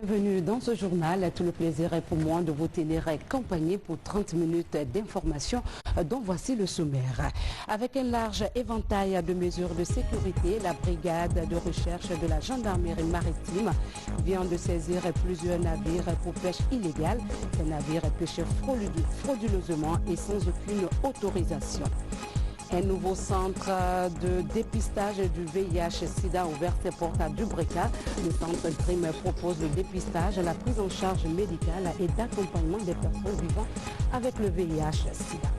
Bienvenue dans ce journal. Tout le plaisir est pour moi de vous tenir compagnie pour 30 minutes d'information dont voici le sommaire. Avec un large éventail de mesures de sécurité, la brigade de recherche de la gendarmerie maritime vient de saisir plusieurs navires pour pêche illégale. Ces navires pêchent frauduleusement et sans aucune autorisation. Un nouveau centre de dépistage du VIH-Sida ouvert ses portes à Dubreka. Le centre GRIM propose le dépistage, la prise en charge médicale et d'accompagnement des personnes vivant avec le VIH-Sida.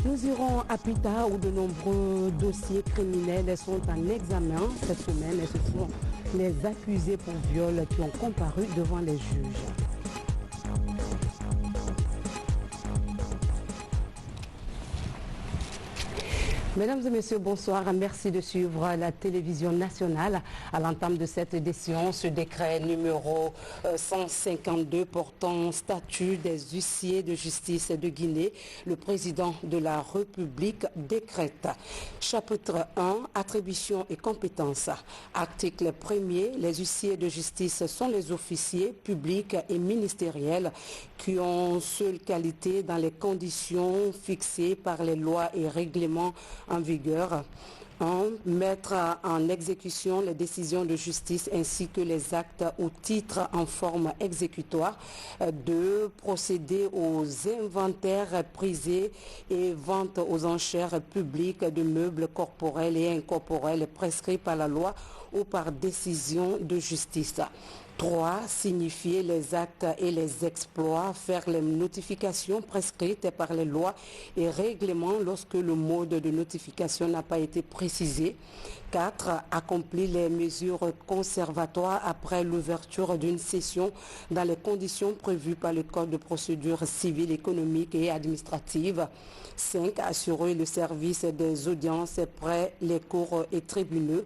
Nous irons à Pita où de nombreux dossiers criminels sont en examen. Cette semaine, ce sont les accusés pour viol qui ont comparu devant les juges. Mesdames et messieurs, bonsoir. Merci de suivre la télévision nationale. À l'entame de cette décision, ce décret numéro 152 portant statut des huissiers de justice de Guinée, le président de la République décrète. Chapitre 1, attribution et compétences. Article 1er, les huissiers de justice sont les officiers publics et ministériels qui ont seule qualité dans les conditions fixées par les lois et règlements en vigueur. 1. Mettre en exécution les décisions de justice ainsi que les actes ou titres en forme exécutoire. 2. Procéder aux inventaires prisés et ventes aux enchères publiques de meubles corporels et incorporels prescrits par la loi ou par décision de justice. 3. Signifier les actes et les exploits, faire les notifications prescrites par les lois et règlements lorsque le mode de notification n'a pas été précisé. 4. Accomplir les mesures conservatoires après l'ouverture d'une session dans les conditions prévues par le Code de procédure civile, économique et administrative. 5. Assurer le service des audiences près les cours et tribunaux.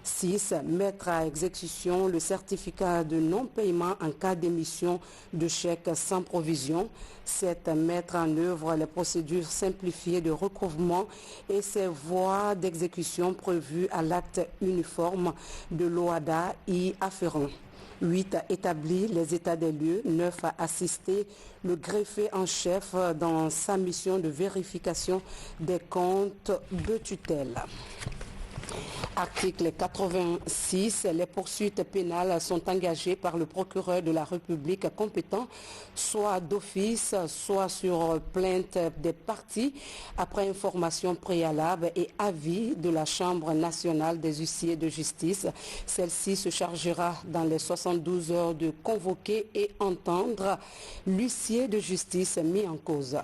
6. Mettre à exécution le certificat de non-paiement en cas d'émission de chèques sans provision. 7. Mettre en œuvre les procédures simplifiées de recouvrement et ses voies d'exécution prévues à l'acte uniforme de l'OADA y afférent. 8. Établir les états des lieux. 9. Assister le greffier en chef dans sa mission de vérification des comptes de tutelle. Article 86. Les poursuites pénales sont engagées par le procureur de la République compétent, soit d'office, soit sur plainte des parties, après information préalable et avis de la Chambre nationale des huissiers de justice. Celle-ci se chargera dans les 72 heures de convoquer et entendre l'huissier de justice mis en cause.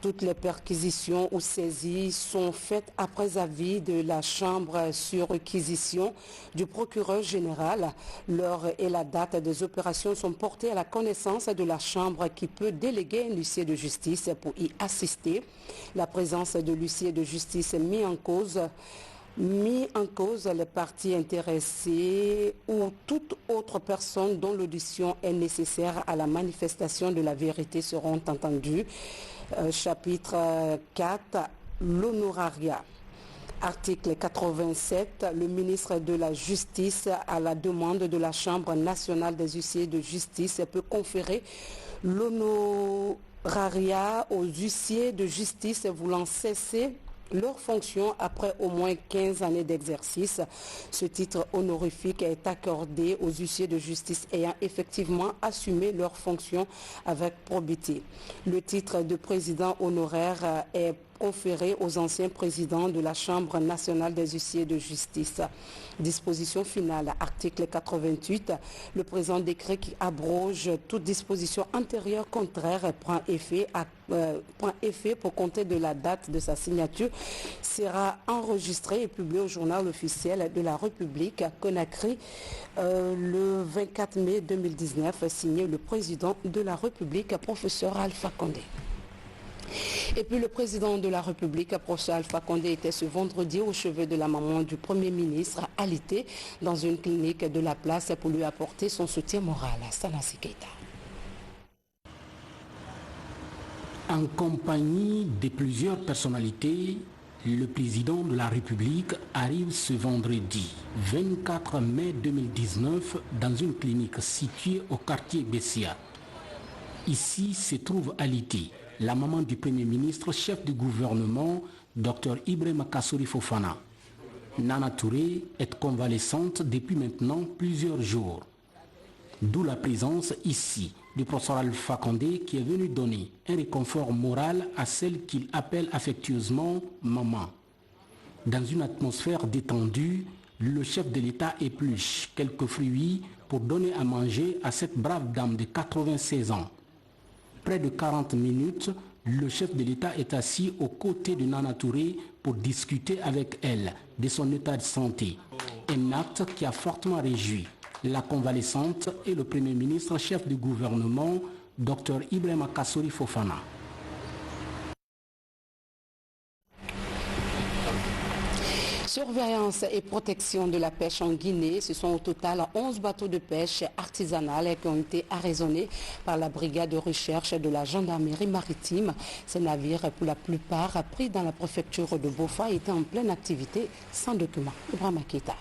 Toutes les perquisitions ou saisies sont faites après avis de la Chambre sur réquisition du procureur général. L'heure et la date des opérations sont portées à la connaissance de la Chambre qui peut déléguer un huissier de justice pour y assister. La présence de l'huissier de justice mis en cause les parties intéressées ou toute autre personne dont l'audition est nécessaire à la manifestation de la vérité seront entendues. Chapitre 4, l'honorariat. Article 87, le ministre de la Justice, à la demande de la Chambre nationale des huissiers de justice, peut conférer l'honorariat aux huissiers de justice voulant cesser leur fonction après au moins 15 années d'exercice. Ce titre honorifique est accordé aux huissiers de justice ayant effectivement assumé leur fonction avec probité. Le titre de président honoraire est conféré aux anciens présidents de la Chambre nationale des huissiers de justice. Disposition finale, article 88, le présent décret qui abroge toute disposition antérieure contraire prend effet pour compter de la date de sa signature, sera enregistré et publié au journal officiel de la République à Conakry le 24 mai 2019, signé le président de la République, professeur Alpha Condé. Et puis le président de la République, professeur Alpha Condé, était ce vendredi au chevet de la maman du Premier ministre, alité dans une clinique de la place pour lui apporter son soutien moral. Sanassi Keita. En compagnie de plusieurs personnalités, Le président de la République arrive ce vendredi 24 mai 2019 dans une clinique située au quartier Bessia. Ici se trouve Alité, la maman du Premier ministre, chef du gouvernement, Dr Ibrahima Kassory Fofana. Nana Touré est convalescente depuis maintenant plusieurs jours. D'où la présence ici du professeur Alpha Condé qui est venu donner un réconfort moral à celle qu'il appelle affectueusement maman. Dans une atmosphère détendue, le chef de l'État épluche quelques fruits pour donner à manger à cette brave dame de 96 ans. Près de 40 minutes, le chef de l'État est assis aux côtés de Nana Touré pour discuter avec elle de son état de santé. Un acte qui a fortement réjoui la convalescente et le Premier ministre chef du gouvernement, Dr Ibrahima Kassory Fofana. Surveillance et protection de la pêche en Guinée, ce sont au total 11 bateaux de pêche artisanale qui ont été arraisonnés par la brigade de recherche de la gendarmerie maritime. Ces navires, pour la plupart pris dans la préfecture de Bofa, étaient en pleine activité sans document. Ibrahima Keita.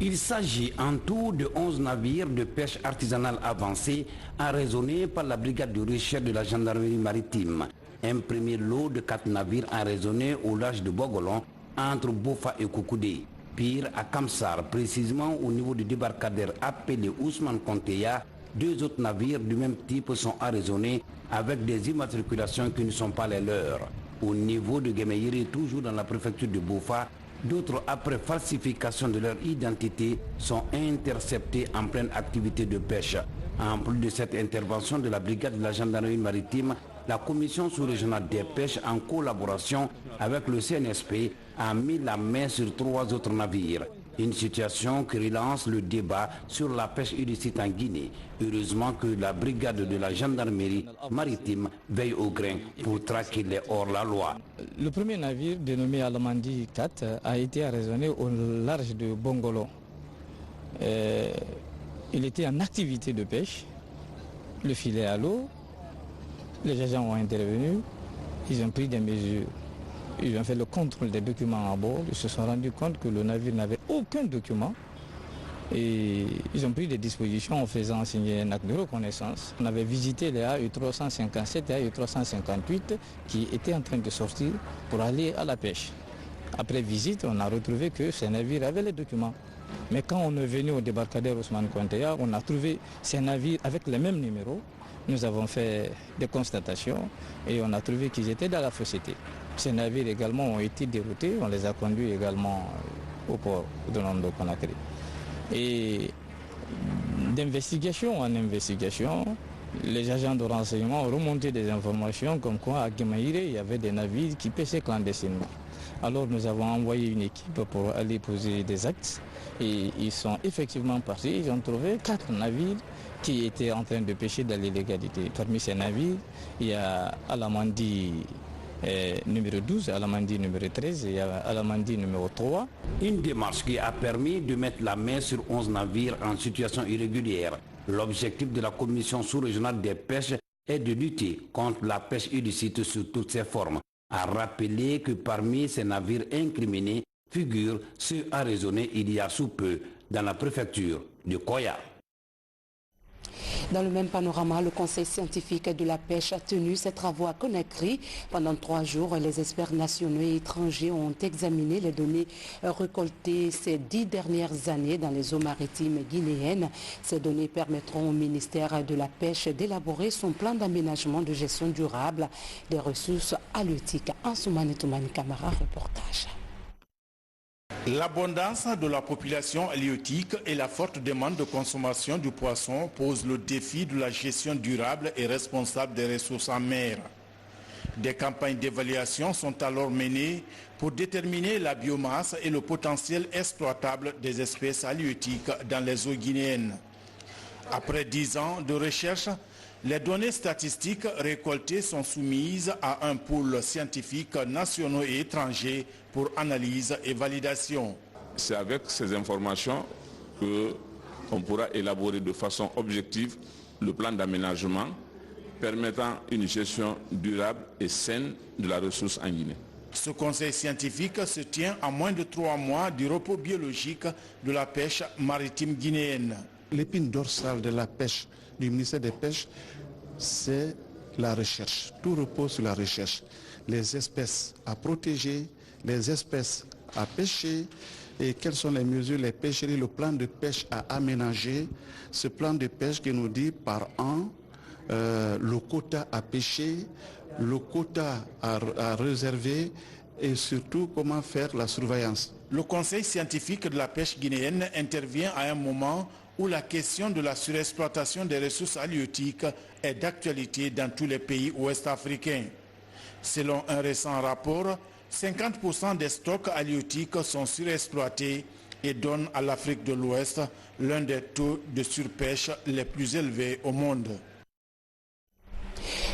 Il s'agit en tout de 11 navires de pêche artisanale avancés arraisonnés par la brigade de recherche de la gendarmerie maritime. Un premier lot de 4 navires arraisonnés au large de Bogolon entre Bofa et Koukoudé. Pire, à Kamsar, précisément au niveau du débarcadère appelé Ousmane Konteya, 2 autres navires du même type sont arraisonnés avec des immatriculations qui ne sont pas les leurs. Au niveau de Guémeïri, toujours dans la préfecture de Bofa, d'autres, après falsification de leur identité, sont interceptés en pleine activité de pêche. En plus de cette intervention de la brigade de la gendarmerie maritime, la commission sous-régionale des pêches, en collaboration avec le CNSP, a mis la main sur 3 autres navires. Une situation qui relance le débat sur la pêche illicite en Guinée. Heureusement que la brigade de la gendarmerie maritime veille au grain pour traquer les hors-la-loi. Le premier navire, dénommé Alamandi 4, a été arraisonné au large de Bongolo. Il était en activité de pêche, le filet à l'eau, les agents ont intervenu, ils ont pris des mesures. Ils ont fait le contrôle des documents à bord, ils se sont rendus compte que le navire n'avait aucun document et ils ont pris des dispositions en faisant signer un acte de reconnaissance. On avait visité les AE 357 et AE 358 qui étaient en train de sortir pour aller à la pêche. Après visite, on a retrouvé que ces navires avaient les documents. Mais quand on est venu au débarcadère Ousmane Konteya, on a trouvé ces navires avec les mêmes numéros. Nous avons fait des constatations et on a trouvé qu'ils étaient dans la fausseté. Ces navires également ont été déroutés, on les a conduits également au port de Nando Conakry. Et d'investigation en investigation, les agents de renseignement ont remonté des informations comme quoi à Guémaïré, il y avait des navires qui pêchaient clandestinement. Alors nous avons envoyé une équipe pour aller poser des actes et ils sont effectivement partis, ils ont trouvé 4 navires qui étaient en train de pêcher dans l'illégalité. Parmi ces navires, il y a Alamandi numéro 12, Alamandi numéro 13 et Alamandi numéro 3. Une démarche qui a permis de mettre la main sur 11 navires en situation irrégulière. L'objectif de la commission sous-régionale des pêches est de lutter contre la pêche illicite sous toutes ses formes. A rappeler que parmi ces navires incriminés figurent ceux arraisonnés il y a sous peu dans la préfecture de Koya. Dans le même panorama, le Conseil scientifique de la pêche a tenu ses travaux à Conakry. Pendant 3 jours, les experts nationaux et étrangers ont examiné les données récoltées ces 10 dernières années dans les eaux maritimes guinéennes. Ces données permettront au ministère de la Pêche d'élaborer son plan d'aménagement de gestion durable des ressources halieutiques. Ansoumane Toumani Camara, reportage. L'abondance de la population halieutique et la forte demande de consommation du poisson posent le défi de la gestion durable et responsable des ressources en mer. Des campagnes d'évaluation sont alors menées pour déterminer la biomasse et le potentiel exploitable des espèces halieutiques dans les eaux guinéennes. Après 10 ans de recherche, les données statistiques récoltées sont soumises à un pool scientifique nationaux et étrangers pour analyse et validation. C'est avec ces informations qu'on pourra élaborer de façon objective le plan d'aménagement permettant une gestion durable et saine de la ressource en Guinée. Ce conseil scientifique se tient à moins de 3 mois du repos biologique de la pêche maritime guinéenne. L'épine dorsale de la pêche du ministère des Pêches, c'est la recherche. Tout repose sur la recherche. Les espèces à protéger, les espèces à pêcher et quelles sont les mesures, les pêcheries, le plan de pêche à aménager. Ce plan de pêche qui nous dit par an le quota à pêcher, le quota à réserver et surtout comment faire la surveillance. Le conseil scientifique de la pêche guinéenne intervient à un moment où la question de la surexploitation des ressources halieutiques est d'actualité dans tous les pays ouest-africains. Selon un récent rapport, 50% des stocks halieutiques sont surexploités et donnent à l'Afrique de l'Ouest l'un des taux de surpêche les plus élevés au monde.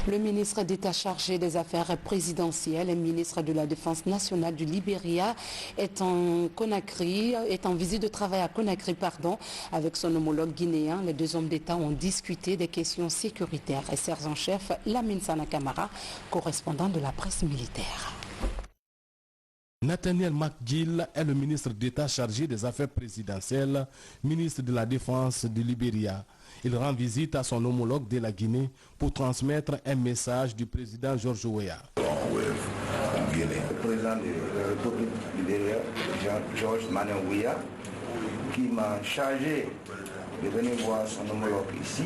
Le ministre d'État chargé des Affaires présidentielles et ministre de la Défense nationale du Libéria est en visite de travail à Conakry, avec son homologue guinéen. Les deux hommes d'État ont discuté des questions sécuritaires. Et sergent-chef Lamine Sana Camara, correspondant de la presse militaire. Nathaniel McGill est le ministre d'État chargé des Affaires présidentielles, ministre de la Défense du Libéria. Il rend visite à son homologue de la Guinée pour transmettre un message du président George Weah. Le président de la République du Libéria, George Manuel Weah, qui m'a chargé de venir voir son homologue ici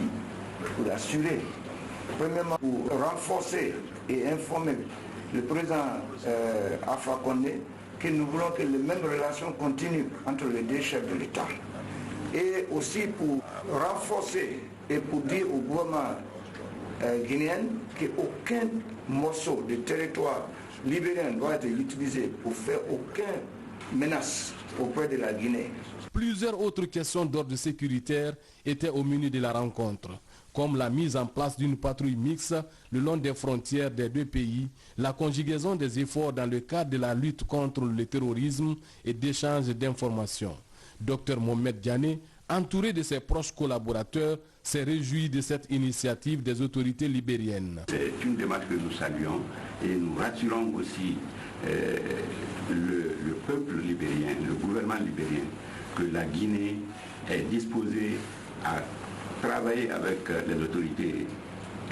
pour assurer, premièrement, pour renforcer et informer le président Alpha Condé que nous voulons que les mêmes relations continuent entre les deux chefs de l'État. Et aussi pour renforcer et pour dire au gouvernement guinéen qu'aucun morceau de territoire libérien doit être utilisé pour faire aucune menace auprès de la Guinée. Plusieurs autres questions d'ordre sécuritaire étaient au menu de la rencontre, comme la mise en place d'une patrouille mixte le long des frontières des deux pays, la conjugaison des efforts dans le cadre de la lutte contre le terrorisme et d'échange d'informations. Dr Mohamed Diané, entouré de ses proches collaborateurs, s'est réjoui de cette initiative des autorités libériennes. C'est une démarche que nous saluons et nous rassurons aussi le peuple libérien, le gouvernement libérien, que la Guinée est disposée à travailler avec les autorités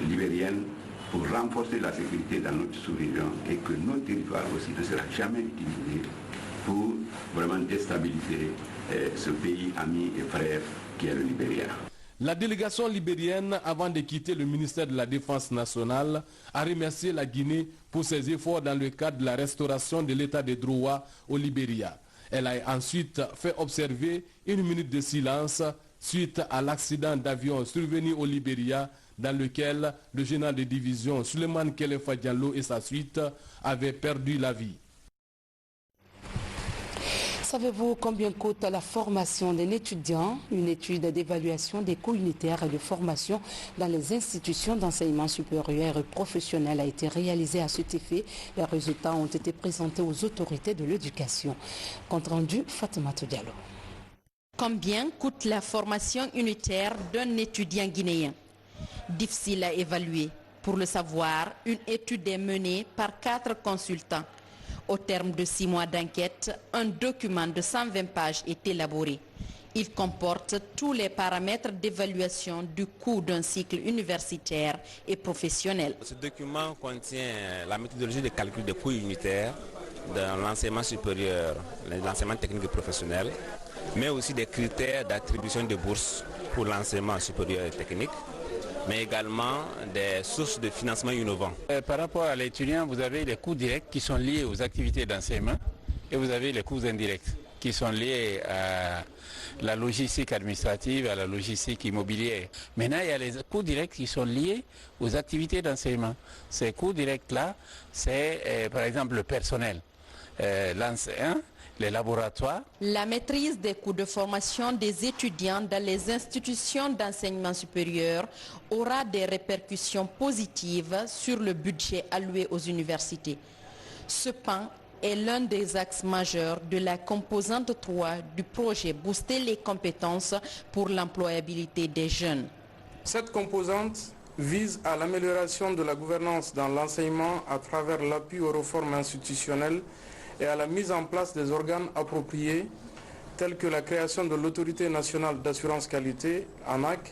libériennes pour renforcer la sécurité dans notre sous-région et que notre territoire aussi ne sera jamais utilisé pour vraiment déstabiliser ce pays ami et frère qui est le Libéria. La délégation libérienne, avant de quitter le ministère de la Défense nationale, a remercié la Guinée pour ses efforts dans le cadre de la restauration de l'état de droit au Libéria. Elle a ensuite fait observer une minute de silence suite à l'accident d'avion survenu au Libéria dans lequel le général de division Suleiman Kelefa Diallo et sa suite avaient perdu la vie. Savez-vous combien coûte la formation d'un étudiant? Une étude d'évaluation des coûts unitaires et de formation dans les institutions d'enseignement supérieur et professionnel a été réalisée à cet effet. Les résultats ont été présentés aux autorités de l'éducation. Compte rendu, Fatoumata Diallo. Combien coûte la formation unitaire d'un étudiant guinéen? Difficile à évaluer. Pour le savoir, une étude est menée par 4 consultants. Au terme de 6 mois d'enquête, un document de 120 pages est élaboré. Il comporte tous les paramètres d'évaluation du coût d'un cycle universitaire et professionnel. Ce document contient la méthodologie de calcul des coûts unitaires dans l'enseignement supérieur, l'enseignement technique et professionnel, mais aussi des critères d'attribution de bourses pour l'enseignement supérieur et technique, mais également des sources de financement innovants. Par rapport à l'étudiant, vous avez les coûts directs qui sont liés aux activités d'enseignement et vous avez les coûts indirects qui sont liés à la logistique administrative, à la logistique immobilière. Maintenant, il y a les coûts directs qui sont liés aux activités d'enseignement. Ces coûts directs-là, c'est par exemple le personnel, l'enseignant, les laboratoires. La maîtrise des coûts de formation des étudiants dans les institutions d'enseignement supérieur aura des répercussions positives sur le budget alloué aux universités. Ce pan est l'un des axes majeurs de la composante 3 du projet Booster les compétences pour l'employabilité des jeunes. Cette composante vise à l'amélioration de la gouvernance dans l'enseignement à travers l'appui aux réformes institutionnelles et à la mise en place des organes appropriés tels que la création de l'Autorité nationale d'assurance qualité, ANAQ,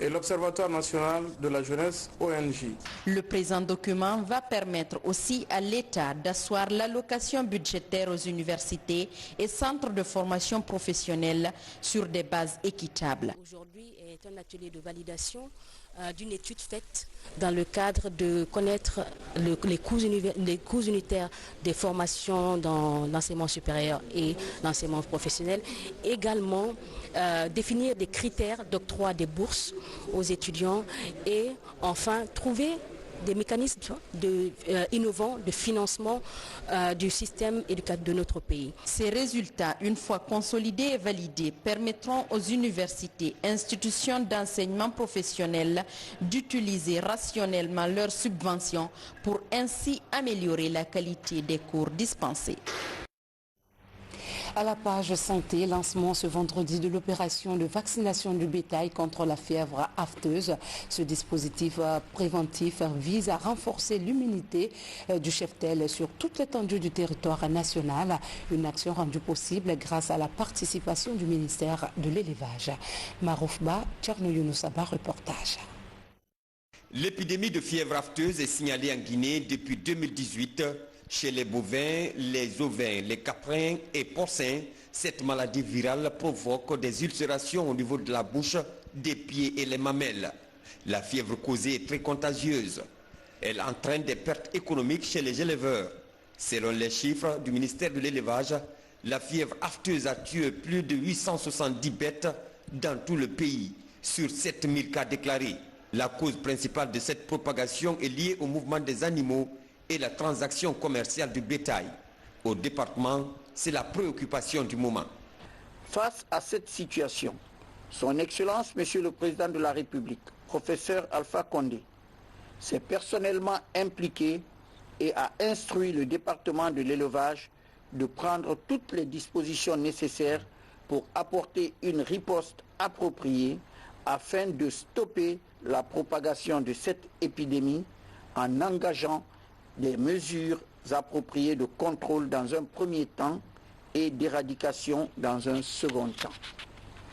et l'Observatoire national de la jeunesse, ONJ. Le présent document va permettre aussi à l'État d'asseoir l'allocation budgétaire aux universités et centres de formation professionnelle sur des bases équitables. Aujourd'hui est un atelier de validation d'une étude faite dans le cadre de connaître les coûts unitaires des formations dans l'enseignement supérieur et l'enseignement professionnel. Également définir des critères d'octroi des bourses aux étudiants et enfin trouver des mécanismes innovants de financement du système éducatif de notre pays. Ces résultats, une fois consolidés et validés, permettront aux universités, institutions d'enseignement professionnel d'utiliser rationnellement leurs subventions pour ainsi améliorer la qualité des cours dispensés. À la page santé, lancement ce vendredi de l'opération de vaccination du bétail contre la fièvre afteuse. Ce dispositif préventif vise à renforcer l'immunité du cheptel sur toute l'étendue du territoire national. Une action rendue possible grâce à la participation du ministère de l'élevage. Maroufba, Tcherno Younoussaba, reportage. L'épidémie de fièvre afteuse est signalée en Guinée depuis 2018. Chez les bovins, les ovins, les caprins et porcins, cette maladie virale provoque des ulcérations au niveau de la bouche, des pieds et les mamelles. La fièvre causée est très contagieuse. Elle entraîne des pertes économiques chez les éleveurs. Selon les chiffres du ministère de l'élevage, la fièvre afteuse a tué plus de 870 bêtes dans tout le pays, sur 7000 cas déclarés. La cause principale de cette propagation est liée au mouvement des animaux et la transaction commerciale du bétail. Au département, c'est la préoccupation du moment. Face à cette situation, Son Excellence, Monsieur le Président de la République, professeur Alpha Condé, s'est personnellement impliqué et a instruit le département de l'élevage de prendre toutes les dispositions nécessaires pour apporter une riposte appropriée afin de stopper la propagation de cette épidémie en engageant des mesures appropriées de contrôle dans un premier temps et d'éradication dans un second temps.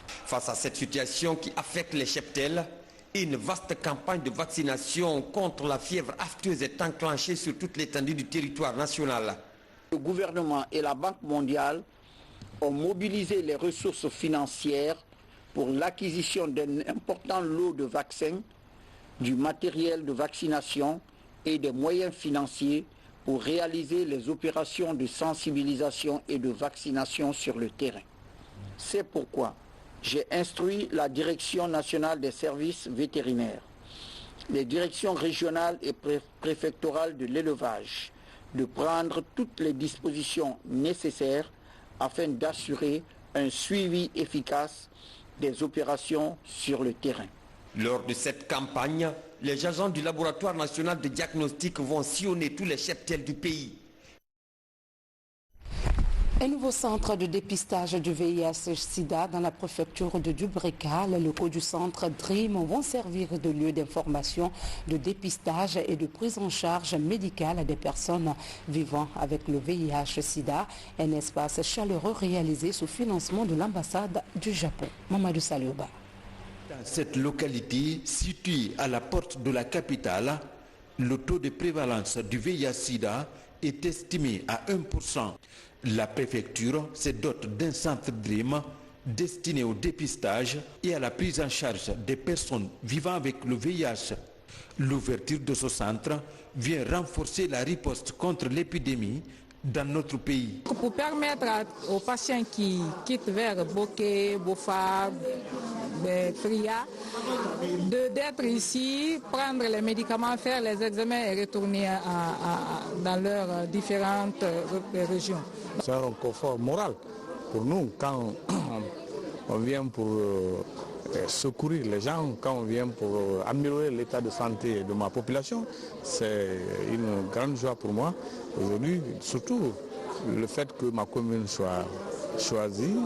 Face à cette situation qui affecte les cheptels, une vaste campagne de vaccination contre la fièvre afteuse est enclenchée sur toute l'étendue du territoire national. Le gouvernement et la Banque mondiale ont mobilisé les ressources financières pour l'acquisition d'un important lot de vaccins, du matériel de vaccination et des moyens financiers pour réaliser les opérations de sensibilisation et de vaccination sur le terrain. C'est pourquoi j'ai instruit la Direction nationale des services vétérinaires, les directions régionales et préfectorales de l'élevage de prendre toutes les dispositions nécessaires afin d'assurer un suivi efficace des opérations sur le terrain. Lors de cette campagne, les agents du laboratoire national de diagnostic vont sillonner tous les cheptels du pays. Un nouveau centre de dépistage du VIH-Sida dans la préfecture de Dubreka. Les locaux du centre DREAM vont servir de lieu d'information, de dépistage et de prise en charge médicale des personnes vivant avec le VIH-Sida. Un espace chaleureux réalisé sous financement de l'ambassade du Japon. Mamadou Salioba. Dans cette localité, située à la porte de la capitale, le taux de prévalence du VIH-Sida est estimé à 1%. La préfecture se dote d'un centre DREAM destiné au dépistage et à la prise en charge des personnes vivant avec le VIH. L'ouverture de ce centre vient renforcer la riposte contre l'épidémie dans notre pays. Pour permettre aux patients qui quittent vers Boké, Bofa, Fria, d'être ici, prendre les médicaments, faire les examens et retourner dans leurs différentes régions. C'est un confort moral pour nous quand on vient pour secourir les gens, quand on vient pour améliorer l'état de santé de ma population. C'est une grande joie pour moi aujourd'hui, surtout le fait que ma commune soit choisie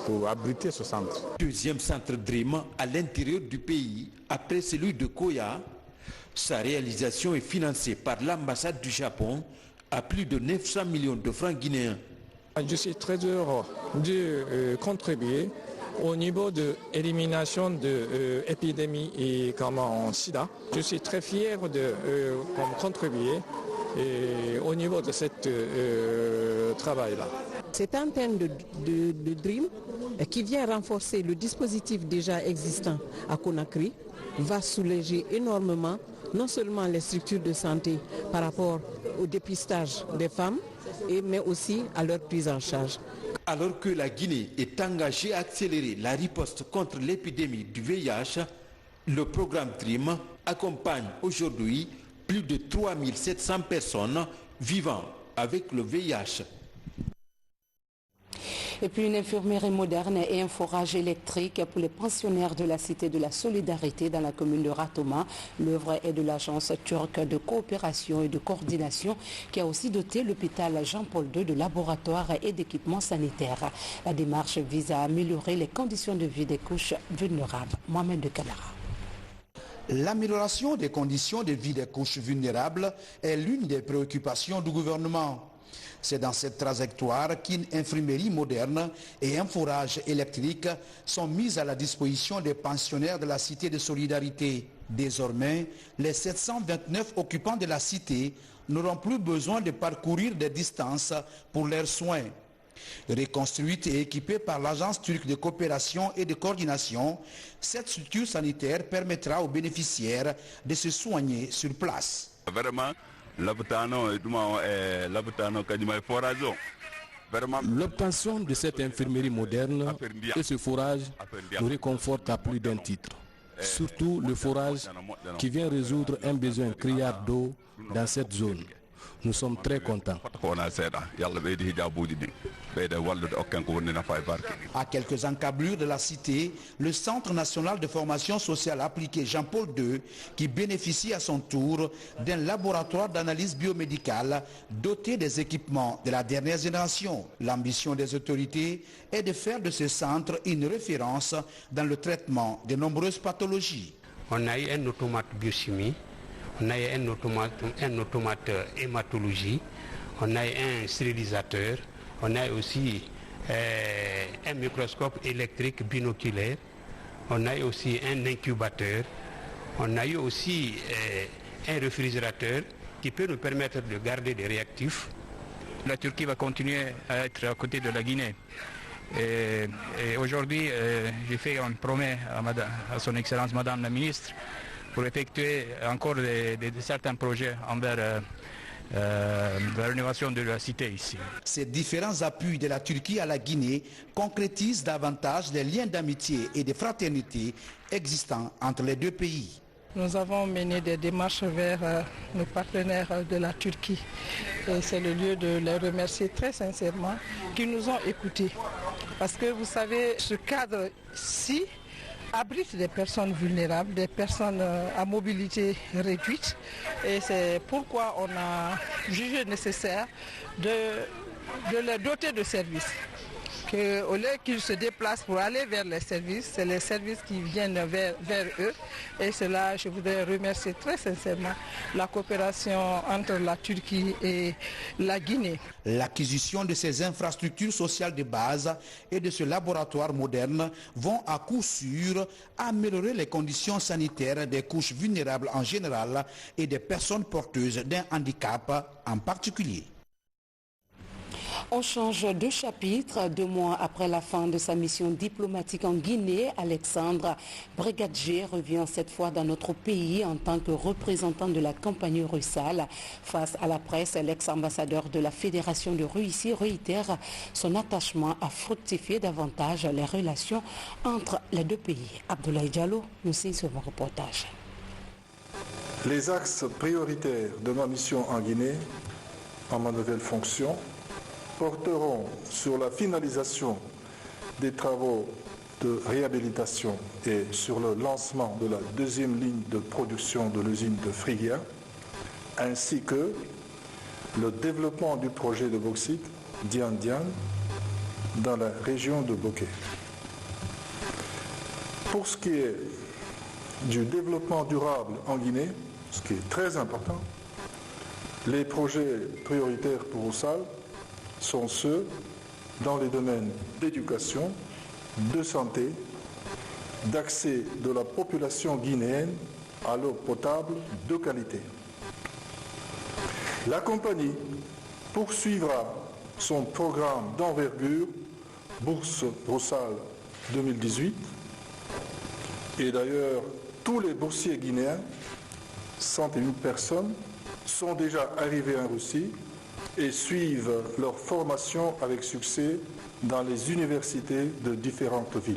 pour abriter ce centre. Deuxième centre DREAM à l'intérieur du pays, après celui de Koya. Sa réalisation est financée par l'ambassade du Japon à plus de 900 millions de francs guinéens. Je suis très heureux de contribuer au niveau de l'élimination de l'épidémie comme en SIDA. Je suis très fier de contribuer au niveau de ce travail-là. C'est un thème de DREAM qui vient renforcer le dispositif déjà existant à Conakry, va soulager énormément non seulement les structures de santé par rapport au dépistage des femmes, mais aussi à leur prise en charge. Alors que la Guinée est engagée à accélérer la riposte contre l'épidémie du VIH, le programme DREAM accompagne aujourd'hui plus de 3700 personnes vivant avec le VIH. Et puis une infirmerie moderne et un forage électrique pour les pensionnaires de la Cité de la Solidarité dans la commune de Ratoma. L'œuvre est de l'agence turque de coopération et de coordination qui a aussi doté l'hôpital Jean-Paul II de laboratoires et d'équipements sanitaires. La démarche vise à améliorer les conditions de vie des couches vulnérables. Mohamed de Camara. L'amélioration des conditions de vie des couches vulnérables est l'une des préoccupations du gouvernement. C'est dans cette trajectoire qu'une infirmerie moderne et un forage électrique sont mis à la disposition des pensionnaires de la Cité de Solidarité. Désormais, les 729 occupants de la Cité n'auront plus besoin de parcourir des distances pour leurs soins. Reconstruite et équipée par l'agence turque de coopération et de coordination, cette structure sanitaire permettra aux bénéficiaires de se soigner sur place. Vraiment, l'obtention de cette infirmerie moderne et ce forage nous réconforte à plus d'un titre. Surtout le forage qui vient résoudre un besoin criard d'eau dans cette zone. Nous sommes très contents. À quelques encablures de la cité, le Centre national de formation sociale appliquée Jean-Paul II, qui bénéficie à son tour d'un laboratoire d'analyse biomédicale doté des équipements de la dernière génération. L'ambition des autorités est de faire de ce centre une référence dans le traitement de nombreuses pathologies. On a eu un automate biochimie. On a un automate hématologie, on a un stérilisateur, on a aussi un microscope électrique binoculaire, on a aussi un incubateur, on a eu aussi un réfrigérateur qui peut nous permettre de garder des réactifs. La Turquie va continuer à être à côté de la Guinée. Et aujourd'hui, j'ai fait une promesse à son Excellence Madame la Ministre pour effectuer encore certains projets envers la rénovation de la cité ici. Ces différents appuis de la Turquie à la Guinée concrétisent davantage les liens d'amitié et de fraternité existants entre les deux pays. Nous avons mené des démarches vers nos partenaires de la Turquie et c'est le lieu de les remercier très sincèrement qui nous ont écoutés. Parce que vous savez, ce cadre-ci abrite des personnes vulnérables, des personnes à mobilité réduite et c'est pourquoi on a jugé nécessaire de les doter de services. Au lieu qu'ils se déplacent pour aller vers les services, c'est les services qui viennent vers eux. Et cela, je voudrais remercier très sincèrement la coopération entre la Turquie et la Guinée. L'acquisition de ces infrastructures sociales de base et de ce laboratoire moderne vont à coup sûr améliorer les conditions sanitaires des couches vulnérables en général et des personnes porteuses d'un handicap en particulier. On change de chapitre. 2 mois après la fin de sa mission diplomatique en Guinée, Alexandre Bregadjier revient cette fois dans notre pays en tant que représentant de la compagnie Russal. Face à la presse, l'ex-ambassadeur de la Fédération de Russie réitère son attachement à fructifier davantage les relations entre les deux pays. Abdoulaye Diallo nous signe ce reportage. Les axes prioritaires de ma mission en Guinée, en ma nouvelle fonction, porteront sur la finalisation des travaux de réhabilitation et sur le lancement de la 2e ligne de production de l'usine de Frigia, ainsi que le développement du projet de bauxite Dian Dian dans la région de Bokeh. Pour ce qui est du développement durable en Guinée, ce qui est très important, les projets prioritaires pour Roussal sont ceux dans les domaines d'éducation, de santé, d'accès de la population guinéenne à l'eau potable de qualité. La compagnie poursuivra son programme d'envergure Bourse Roussal 2018 et d'ailleurs tous les boursiers guinéens, 101 personnes, sont déjà arrivés en Russie et suivent leur formation avec succès dans les universités de différentes villes.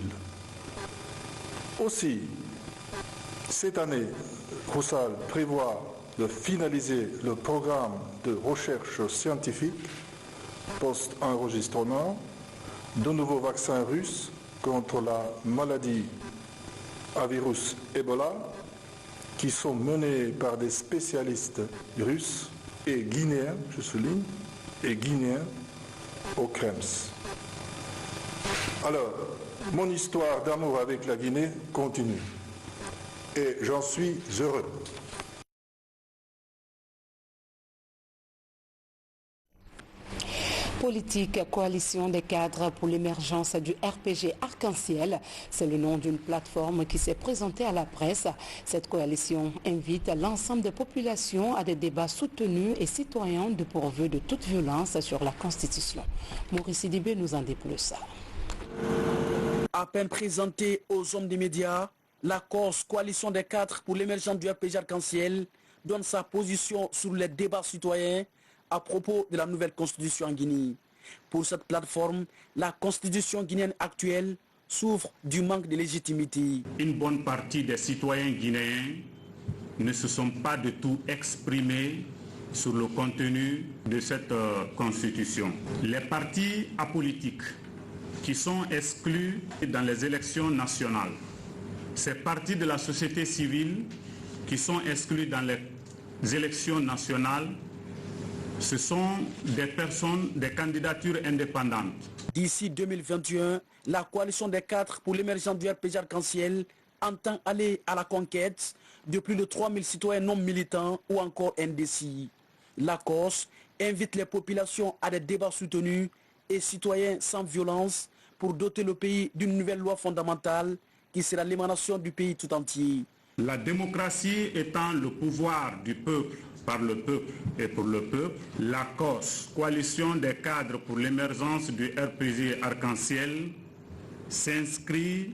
Aussi, cette année, Roussal prévoit de finaliser le programme de recherche scientifique post-enregistrement de nouveaux vaccins russes contre la maladie à virus Ebola qui sont menés par des spécialistes russes et guinéens, je souligne, et guinéens au Krems. Alors, mon histoire d'amour avec la Guinée continue et j'en suis heureux. Politique, coalition des cadres pour l'émergence du RPG Arc-en-Ciel. C'est le nom d'une plateforme qui s'est présentée à la presse. Cette coalition invite l'ensemble des populations à des débats soutenus et citoyens dépourvus de toute violence sur la Constitution. Maurice Sidibé nous en dit plus. À peine présentée aux hommes des médias, la Corse, coalition des cadres pour l'émergence du RPG Arc-en-Ciel, donne sa position sur les débats citoyens à propos de la nouvelle constitution en Guinée. Pour cette plateforme, la constitution guinéenne actuelle souffre du manque de légitimité. Une bonne partie des citoyens guinéens ne se sont pas du tout exprimés sur le contenu de cette constitution. Les partis apolitiques qui sont exclus dans les élections nationales, ces partis de la société civile qui sont exclus dans les élections nationales, ce sont des personnes, des candidatures indépendantes. D'ici 2021, la coalition des cadres pour l'émergence du RPG Arc-en-Ciel entend aller à la conquête de plus de 3000 citoyens non militants ou encore indécis. La Corse invite les populations à des débats soutenus et citoyens sans violence pour doter le pays d'une nouvelle loi fondamentale qui sera l'émanation du pays tout entier. La démocratie étant le pouvoir du peuple, par le peuple et pour le peuple, la COS, coalition des cadres pour l'émergence du RPG Arc-en-Ciel, s'inscrit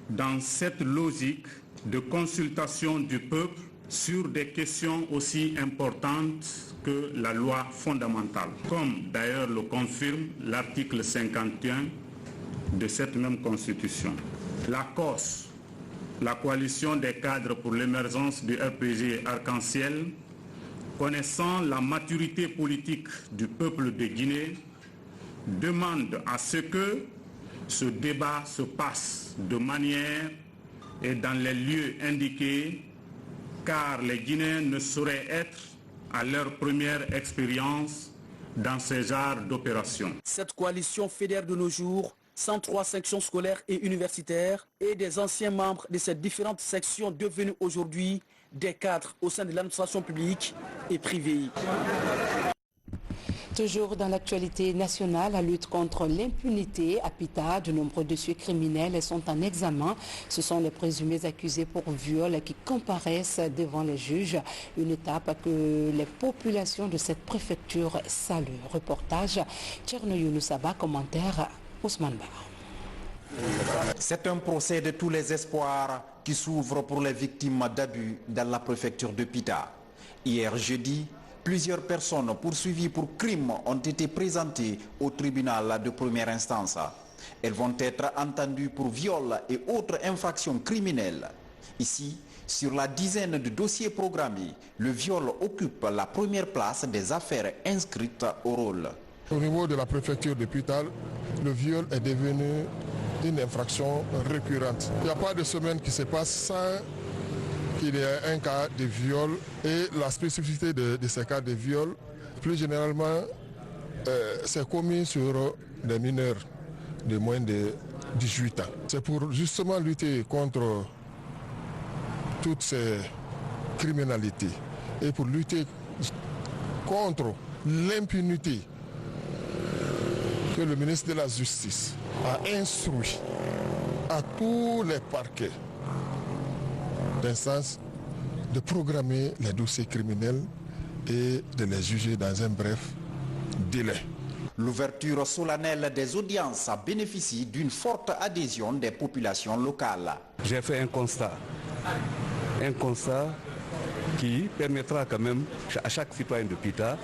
dans cette logique de consultation du peuple sur des questions aussi importantes que la loi fondamentale, comme d'ailleurs le confirme l'article 51 de cette même constitution. La COS, la coalition des cadres pour l'émergence du RPG Arc-en-Ciel, connaissant la maturité politique du peuple de Guinée, demande à ce que ce débat se passe de manière et dans les lieux indiqués, car les Guinéens ne sauraient être à leur première expérience dans ce genre d'opération. Cette coalition fédère de nos jours 103 sections scolaires et universitaires et des anciens membres de ces différentes sections devenues aujourd'hui des cadres au sein de l'administration publique et privée. Toujours dans l'actualité nationale, la lutte contre l'impunité à Pita, de nombreux dossiers criminels sont en examen. Ce sont les présumés accusés pour viol qui comparaissent devant les juges. Une étape que les populations de cette préfecture saluent. Reportage Tcherno Younoussaba, commentaire Ousmane Ba. C'est un procès de tous les espoirs qui s'ouvre pour les victimes d'abus dans la préfecture de Pita. Hier jeudi, plusieurs personnes poursuivies pour crimes ont été présentées au tribunal de première instance. Elles vont être entendues pour viol et autres infractions criminelles. Ici, sur la dizaine de dossiers programmés, le viol occupe la première place des affaires inscrites au rôle. Au niveau de la préfecture de Pita, le viol est devenu une infraction récurrente. Il n'y a pas de semaine qui se passe sans qu'il y ait un cas de viol et la spécificité de ces cas de viol Plus généralement, c'est commis sur des mineurs de moins de 18 ans. C'est pour justement lutter contre toutes ces criminalités et pour lutter contre l'impunité que le ministre de la Justice a instruit à tous les parquets d'instance de programmer les dossiers criminels et de les juger dans un bref délai. L'ouverture solennelle des audiences bénéficie d'une forte adhésion des populations locales. J'ai fait un constat qui permettra quand même à chaque citoyen de Pita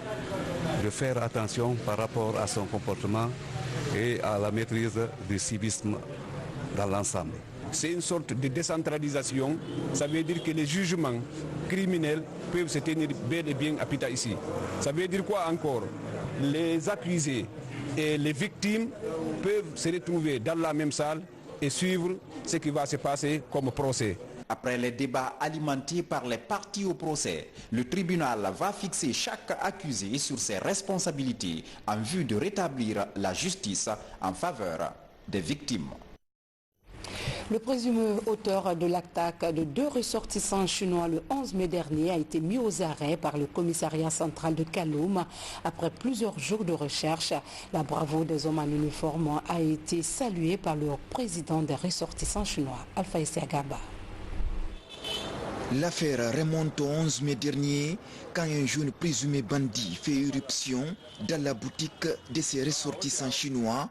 de faire attention par rapport à son comportement et à la maîtrise du civisme dans l'ensemble. C'est une sorte de décentralisation, ça veut dire que les jugements criminels peuvent se tenir bel et bien à Pita ici. Ça veut dire quoi encore? Les accusés et les victimes peuvent se retrouver dans la même salle et suivre ce qui va se passer comme procès. Après les débats alimentés par les parties au procès, le tribunal va fixer chaque accusé sur ses responsabilités en vue de rétablir la justice en faveur des victimes. Le présumé auteur de l'attaque de 2 ressortissants chinois le 11 mai dernier a été mis aux arrêts par le commissariat central de Kaloum. Après plusieurs jours de recherche, la bravoure des hommes en uniforme a été saluée par le président des ressortissants chinois, Alpha Essiagaba. L'affaire remonte au 11 mai dernier quand un jeune présumé bandit fait irruption dans la boutique de ses ressortissants chinois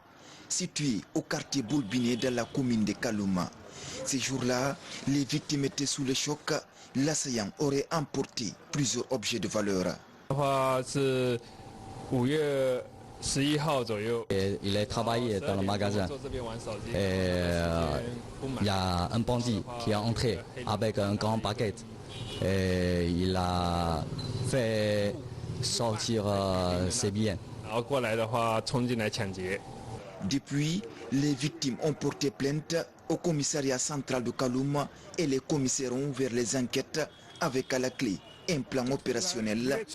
situé au quartier Boulbiné dans la commune de Kalouma. Ces jours-là, les victimes étaient sous le choc. L'assaillant aurait emporté plusieurs objets de valeur. Il a travaillé dans le magasin. Il y a un bandit qui est entré avec un grand baguette. Il a fait sortir ses biens. Depuis, les victimes ont porté plainte au commissariat central de Kaloum et les commissaires ont ouvert les enquêtes avec à la clé un plan opérationnel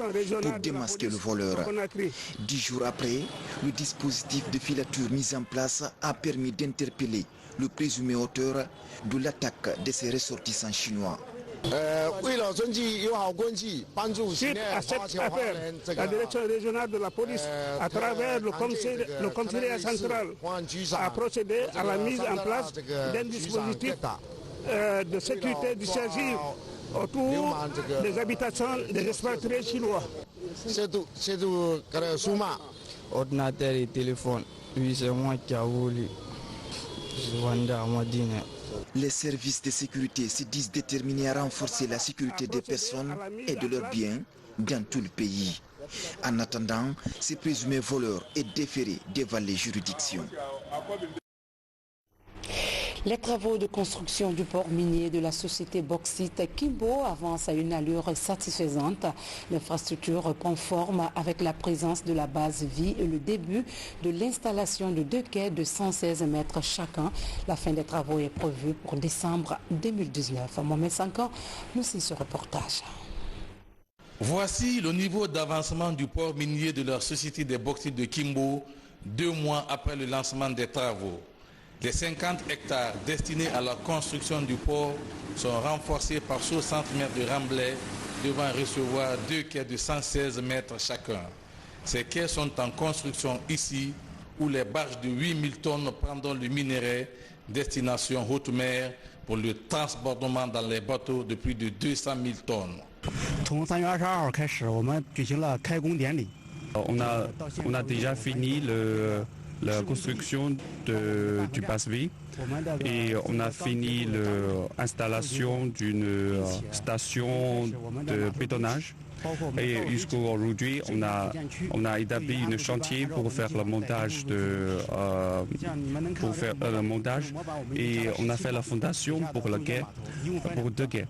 pour démasquer le voleur. 10 jours après, le dispositif de filature mis en place a permis d'interpeller le présumé auteur de l'attaque de ces ressortissants chinois. Suite à cette affaire, la direction régionale de la police, à travers le commissariat central, a procédé à la mise en place d'un dispositif de sécurité dissuasive autour des habitations des expatriés chinois. Ordinateur et téléphone, oui, c'est moi qui a voulu. Les services de sécurité se disent déterminés à renforcer la sécurité des personnes et de leurs biens dans tout le pays. En attendant, ces présumés voleurs est déféré devant les juridictions. Les travaux de construction du port minier de la société bauxite Kimbo avancent à une allure satisfaisante. L'infrastructure prend forme avec la présence de la base vie et le début de l'installation de 2 quais de 116 mètres chacun. La fin des travaux est prévue pour décembre 2019. Mohamed Sankan nous signe ce reportage. Voici le niveau d'avancement du port minier de la société des bauxites de Kimbo 2 mois après le lancement des travaux. Les 50 hectares destinés à la construction du port sont renforcés par 60 mètres de remblai devant recevoir 2 quais de 116 mètres chacun. Ces quais sont en construction ici où les barges de 8000 tonnes prendront le minerai destination haute mer pour le transbordement dans les bateaux de plus de 200 000 tonnes. On a déjà fini la construction du passe-vie et on a fini l'installation d'une station de bétonnage. Et jusqu'à aujourd'hui, on a établi un chantier pour faire le montage et on a fait la fondation pour le quai, pour 2 quais.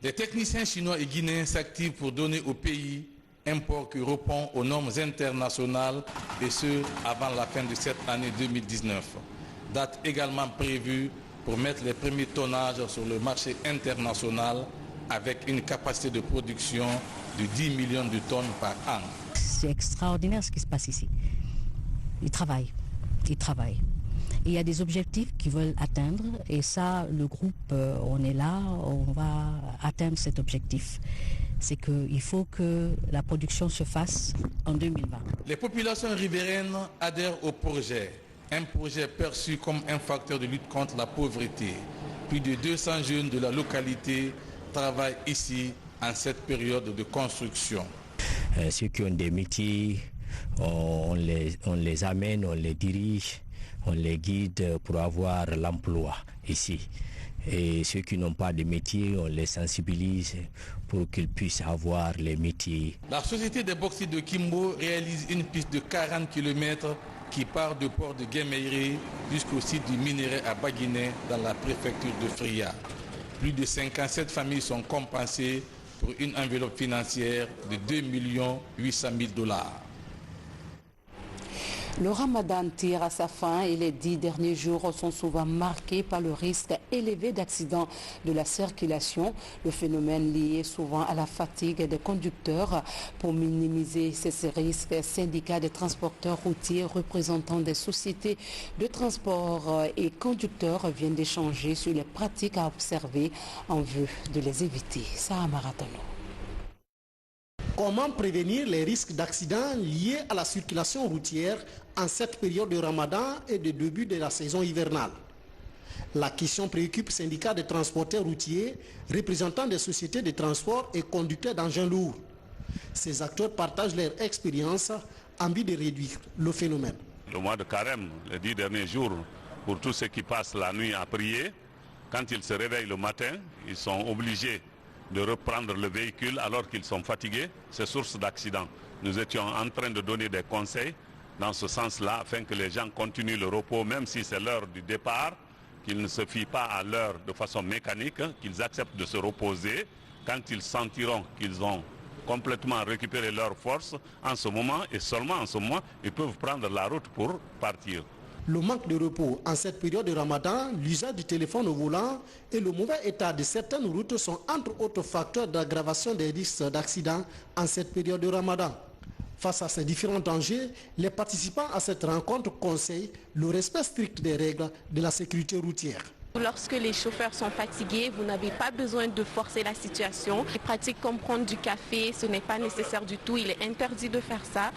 Les techniciens chinois et guinéens s'activent pour donner au pays un port qui répond aux normes internationales et ce avant la fin de cette année 2019. Date également prévue pour mettre les premiers tonnages sur le marché international avec une capacité de production de 10 millions de tonnes par an. C'est extraordinaire ce qui se passe ici. Ils travaillent. Et il y a des objectifs qu'ils veulent atteindre et ça, le groupe, on est là, on va atteindre cet objectif. C'est qu'il faut que la production se fasse en 2020. Les populations riveraines adhèrent au projet, un projet perçu comme un facteur de lutte contre la pauvreté. Plus de 200 jeunes de la localité travaillent ici en cette période de construction. Ceux qui ont des métiers, on les amène, on les dirige, on les guide pour avoir l'emploi ici. Et ceux qui n'ont pas de métier, on les sensibilise pour qu'ils puissent avoir les métiers. La société des bauxites de Kimbo réalise une piste de 40 km qui part du port de Guémeiré jusqu'au site du minerai à Baguiné dans la préfecture de Fria. Plus de 57 familles sont compensées pour une enveloppe financière de 2 800 000 $. Le ramadan tire à sa fin et les 10 derniers jours sont souvent marqués par le risque élevé d'accidents de la circulation. Le phénomène lié souvent à la fatigue des conducteurs. Pour minimiser ces risques, syndicats des transporteurs routiers, représentants des sociétés de transport et conducteurs viennent d'échanger sur les pratiques à observer en vue de les éviter. Sarah Maratono. Comment prévenir les risques d'accidents liés à la circulation routière en cette période de Ramadan et de début de la saison hivernale? La question préoccupe le syndicat des transporteurs routiers, représentants des sociétés de transport et conducteurs d'engins lourds. Ces acteurs partagent leur expérience en vue de réduire le phénomène. Le mois de carême, les 10 derniers jours, pour tous ceux qui passent la nuit à prier, quand ils se réveillent le matin, ils sont obligés de reprendre le véhicule alors qu'ils sont fatigués, c'est source d'accident. Nous étions en train de donner des conseils dans ce sens-là afin que les gens continuent le repos, même si c'est l'heure du départ, qu'ils ne se fient pas à l'heure de façon mécanique, qu'ils acceptent de se reposer. Quand ils sentiront qu'ils ont complètement récupéré leur force, en ce moment et seulement en ce moment, ils peuvent prendre la route pour partir. Le manque de repos en cette période de Ramadan, l'usage du téléphone au volant et le mauvais état de certaines routes sont entre autres facteurs d'aggravation des risques d'accident en cette période de Ramadan. Face à ces différents dangers, les participants à cette rencontre conseillent le respect strict des règles de la sécurité routière. Lorsque les chauffeurs sont fatigués, vous n'avez pas besoin de forcer la situation. Les pratiques comme prendre du café, ce n'est pas nécessaire du tout. Il est interdit de faire ça.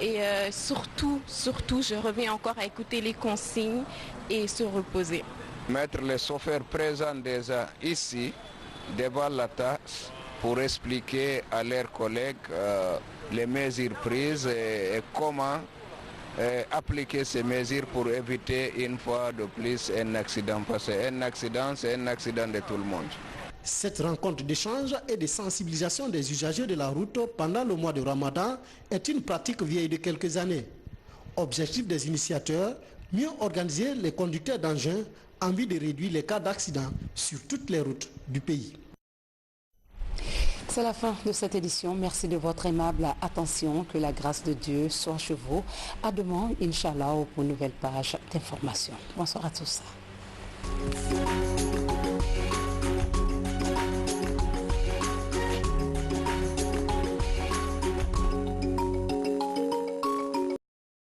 Et surtout, je reviens encore à écouter les consignes et se reposer. Mettre les chauffeurs présents déjà ici, devant la taxe, pour expliquer à leurs collègues les mesures prises et comment appliquer ces mesures pour éviter une fois de plus un accident, parce qu'un accident, c'est un accident de tout le monde. Cette rencontre d'échange et de sensibilisation des usagers de la route pendant le mois de Ramadan est une pratique vieille de quelques années. Objectif des initiateurs, mieux organiser les conducteurs d'engins en vue de réduire les cas d'accident sur toutes les routes du pays. C'est la fin de cette édition. Merci de votre aimable attention. Que la grâce de Dieu soit chez vous. À demain, Inch'Allah, pour une nouvelle page d'information. Bonsoir à tous.